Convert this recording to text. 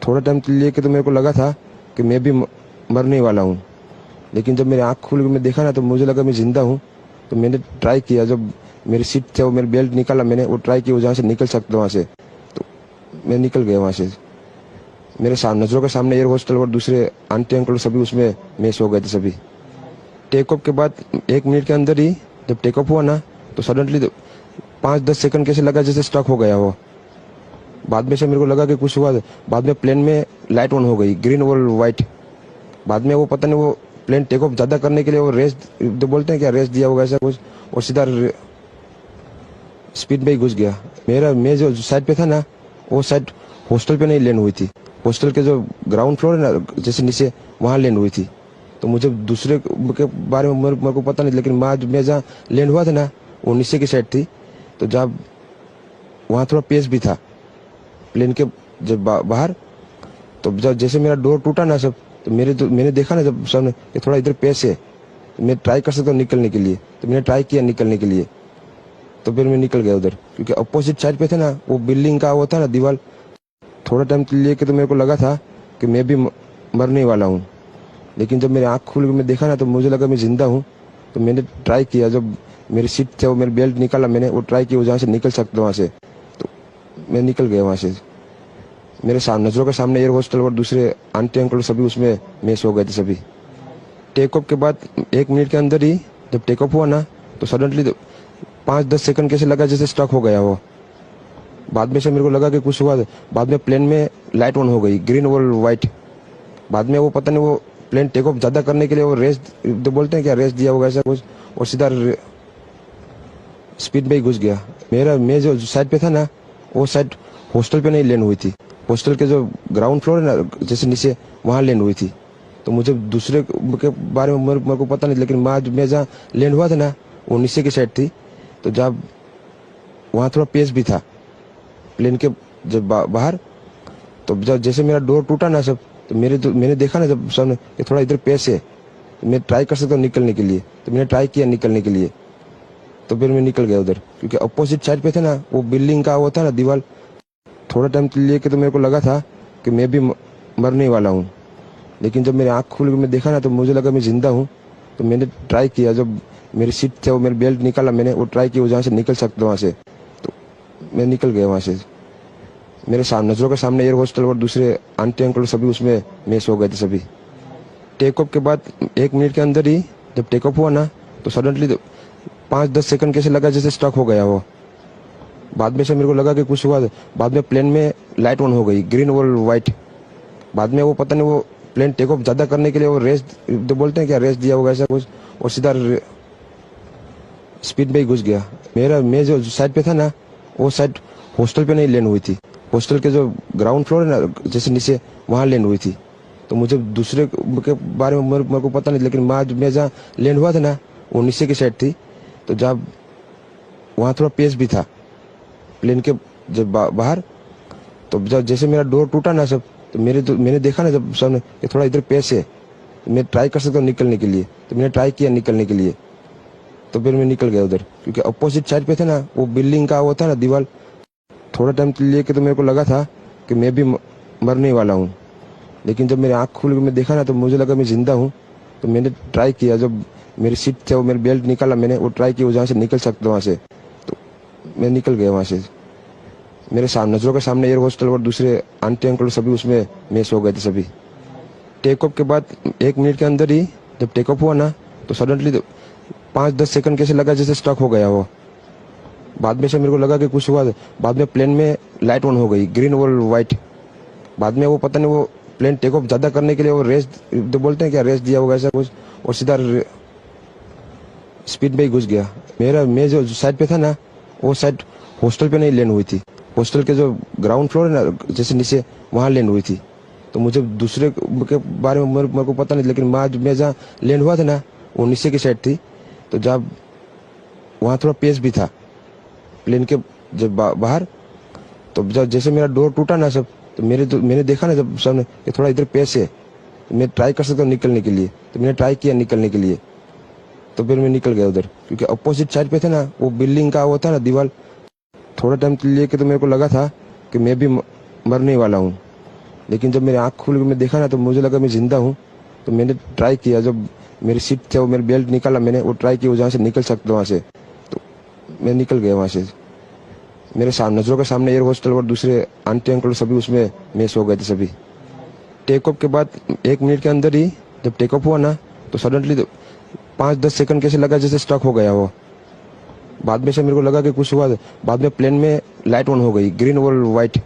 थोड़ा टाइम के लिए तो मेरे को लगा था कि मैं भी मरने वाला हूँ, लेकिन जब मेरी आँख खुल के मैं देखा ना तो मुझे लगा मैं जिंदा हूँ। तो मैंने ट्राई किया, जब मेरी सीट से वो मेरी बेल्ट निकाला, मैंने वो ट्राई किया जहाँ से निकल सकता वहाँ से, तो मैं निकल गया वहाँ से। मेरे सामने नजरों के सामने एयर होस्टल और दूसरे आंटी अंकल सभी उसमें मैच हो गए थे सभी। टेक ऑफ के बाद 1 मिनट के अंदर ही जब टेक ऑफ हुआ ना तो सडनली 5-10 सेकंड कैसे लगा जैसे स्टक हो गया वो। बाद में से मेरे को लगा कि कुछ हुआ। बाद में प्लेन में लाइट ऑन हो गई, ग्रीन और वाइट। बाद में वो पता नहीं वो प्लेन टेक ऑफ ज्यादा करने के लिए वो रेस जो बोलते हैं क्या, रेस दिया होगा ऐसा कुछ, और सीधा स्पीड में ही घुस गया। मैं जो साइड पे था ना वो साइड हॉस्टल पे नहीं लैंड हुई थी, हॉस्टल के जो ग्राउंड फ्लोर है ना जैसे नीचे, वहाँ लैंड हुई थी। तो मुझे दूसरे के बारे में मेरे को पता नहीं, लेकिन मैं जहाँ लैंड हुआ था ना वो नीचे की साइड थी। तो जब वहाँ थोड़ा पेस भी था प्लेन के जब बाहर, तो जब जैसे मेरा डोर टूटा ना सब, तो मैंने देखा ना जब सामने कि थोड़ा इधर पेस है, तो मैं ट्राई कर सकता हूँ निकलने के लिए। तो मैंने ट्राई किया निकलने के लिए, तो फिर मैं निकल गया उधर, क्योंकि अपोजिट साइड पे थे ना वो बिल्डिंग का वो था ना दीवार। थोड़ा टाइम के लिए तो मेरे को लगा था कि मैं भी मरने वाला हूँ, लेकिन जब मेरी आँख खुल के मैं देखा ना तो मुझे लगा मैं जिंदा हूँ। तो मैंने ट्राई किया, जब मेरी सीट से वो मेरी बेल्ट निकाला, मैंने वो ट्राई किया जहाँ से निकल सकता वहाँ से, तो मैं निकल गया वहाँ से। मेरे सामने नजरों के सामने एयर होस्टल और दूसरे आंटी अंकल सभी उसमें मैच हो गए थे सभी। टेक ऑफ के बाद 1 मिनट के अंदर ही जब टेक ऑफ हुआ ना तो सडनली 5-10 सेकंड कैसे लगा जैसे स्टक हो गया वो। बाद में से मेरे को लगा कि कुछ हुआ। बाद में प्लेन में लाइट ऑन हो गई, ग्रीन और वाइट। बाद में वो पता नहीं वो प्लेन टेक ऑफ ज्यादा करने के लिए वो रेस जो बोलते हैं क्या, रेस दिया होगा ऐसा कुछ, और सीधा स्पीड में ही घुस गया। मैं जो साइड पे था ना वो साइड हॉस्टल पे नहीं लैंड हुई थी, हॉस्टल के जो ग्राउंड फ्लोर है ना जैसे नीचे, वहाँ लैंड हुई थी। तो मुझे दूसरे के बारे में मेरे को पता नहीं, लेकिन मैं जहाँ लैंड हुआ था ना वो नीचे की साइड थी। तो जब वहाँ थोड़ा पेस भी था प्लेन के जब बाहर, तो जब जैसे मेरा डोर टूटा ना सब, तो मैंने देखा ना जब सामने कि थोड़ा इधर पेस है, तो मैं ट्राई कर सकता हूँ निकलने के लिए। तो मैंने ट्राई किया निकलने के लिए, तो फिर मैं निकल गया उधर, क्योंकि अपोजिट साइड पे थे ना वो बिल्डिंग का वो था ना दीवार। थोड़ा टाइम के लिए तो मेरे को लगा था कि मैं भी मरने वाला हूँ, लेकिन जब मेरी आँख खुल के मैं देखा ना तो मुझे लगा मैं जिंदा हूँ। तो मैंने ट्राई किया, जब मेरी सीट से वो मेरी बेल्ट निकाला, मैंने वो ट्राई किया जहाँ से निकल सकता वहाँ से, तो मैं निकल गया वहाँ से। मेरे सामने नजरों के सामने एयर होस्टल और दूसरे आंटी अंकल सभी उसमें मैच हो गए थे सभी। टेक ऑफ के बाद 1 मिनट के अंदर ही जब टेक ऑफ हुआ ना तो सडनली 5-10 सेकंड कैसे लगा जैसे स्टक हो गया वो। बाद में से मेरे को लगा कि कुछ हुआ। बाद में प्लेन में लाइट ऑन हो गई, ग्रीन और वाइट। बाद में वो पता नहीं वो प्लेन टेक ऑफ ज्यादा करने के लिए वो रेस जो बोलते हैं क्या, रेस दिया होगा ऐसा कुछ, और सीधा स्पीड में ही घुस गया। मैं जो साइड पे था ना वो साइड हॉस्टल पे नहीं लैंड हुई थी, हॉस्टल के जो ग्राउंड फ्लोर है ना जैसे नीचे, वहाँ लैंड हुई थी। तो मुझे दूसरे के बारे में मेरे को पता नहीं, लेकिन मैं जहाँ लैंड हुआ था ना वो नीचे की साइड थी। तो जब वहाँ थोड़ा पेस भी था प्लेन के जब बाहर, तो जब जैसे मेरा डोर टूटा ना सब, तो मैंने देखा ना जब सामने कि थोड़ा इधर पेस है, तो मैं ट्राई कर सकता हूँ निकलने के लिए। तो मैंने ट्राई किया निकलने के लिए, तो फिर मैं निकल गया उधर, क्योंकि अपोजिट साइड पे थे ना वो बिल्डिंग का वो था ना दीवार। थोड़ा टाइम के लिए तो मेरे को लगा था कि मैं भी मरने वाला हूँ, लेकिन जब मेरी आँख खुल के मैं देखा ना तो मुझे लगा मैं जिंदा हूँ। तो मैंने ट्राई किया, जब मेरी सीट से वो मेरी बेल्ट निकाला, मैंने वो ट्राई किया जहाँ से निकल सकता वहाँ से, तो मैं निकल गया वहाँ से। मेरे सामने नजरों के सामने एयर होस्टल और दूसरे आंटी अंकल सभी उसमें मैच हो गए थे सभी। टेक ऑफ के बाद 1 मिनट के अंदर ही जब टेक ऑफ हुआ ना तो सडनली 5-10 सेकंड कैसे लगा जैसे स्टक हो गया वो। बाद में से मेरे को लगा कि कुछ हुआ। बाद में प्लेन में लाइट ऑन हो गई, ग्रीन और वाइट। बाद में वो पता नहीं वो प्लेन टेक ऑफ ज्यादा करने के लिए वो रेस जो बोलते हैं क्या, रेस दिया होगा ऐसा कुछ, और सीधा स्पीड में ही घुस गया। मैं जो साइड पे था ना वो साइड हॉस्टल पे नहीं लैंड हुई थी, हॉस्टल के जो ग्राउंड फ्लोर है ना जैसे नीचे, वहाँ लैंड हुई थी। तो मुझे दूसरे के बारे में मेरे को पता नहीं, लेकिन मैं जहाँ लैंड हुआ था ना वो नीचे की साइड थी। तो जब वहाँ थोड़ा पेस भी था प्लेन के जब बाहर, तो जब जैसे मेरा डोर टूटा ना सब, तो मैंने देखा ना जब सामने कि थोड़ा इधर पेस है, तो मैं ट्राई कर सकता हूँ निकलने के लिए। तो मैंने ट्राई किया निकलने के लिए, तो फिर मैं निकल गया उधर, क्योंकि अपोजिट साइड पे थे ना वो बिल्डिंग का वो था ना दीवार। थोड़ा टाइम के लिए तो मेरे को लगा था कि मैं भी मरने वाला हूँ, लेकिन जब मेरी आँख खुल के मैं देखा ना तो मुझे लगा मैं जिंदा हूँ। तो मैंने ट्राई किया, जब मेरी सीट थे वो मेरी बेल्ट निकाला, मैंने वो ट्राई किया जहाँ से निकल सकता वहाँ से, तो मैं निकल गया वहाँ से। मेरे सामने नजरों के सामने एयर हॉस्टल और दूसरे आंटी अंकल सभी उसमें मिस हो गए थे सभी। टेक ऑफ के बाद 1 मिनट के अंदर ही जब टेक ऑफ हुआ ना तो सडनली 5-10 सेकंड कैसे लगा जैसे स्टक हो गया वो। बाद में से मेरे को लगा कि कुछ हुआ, बाद में प्लेन में लाइट ऑन हो गई, ग्रीन और व्हाइट।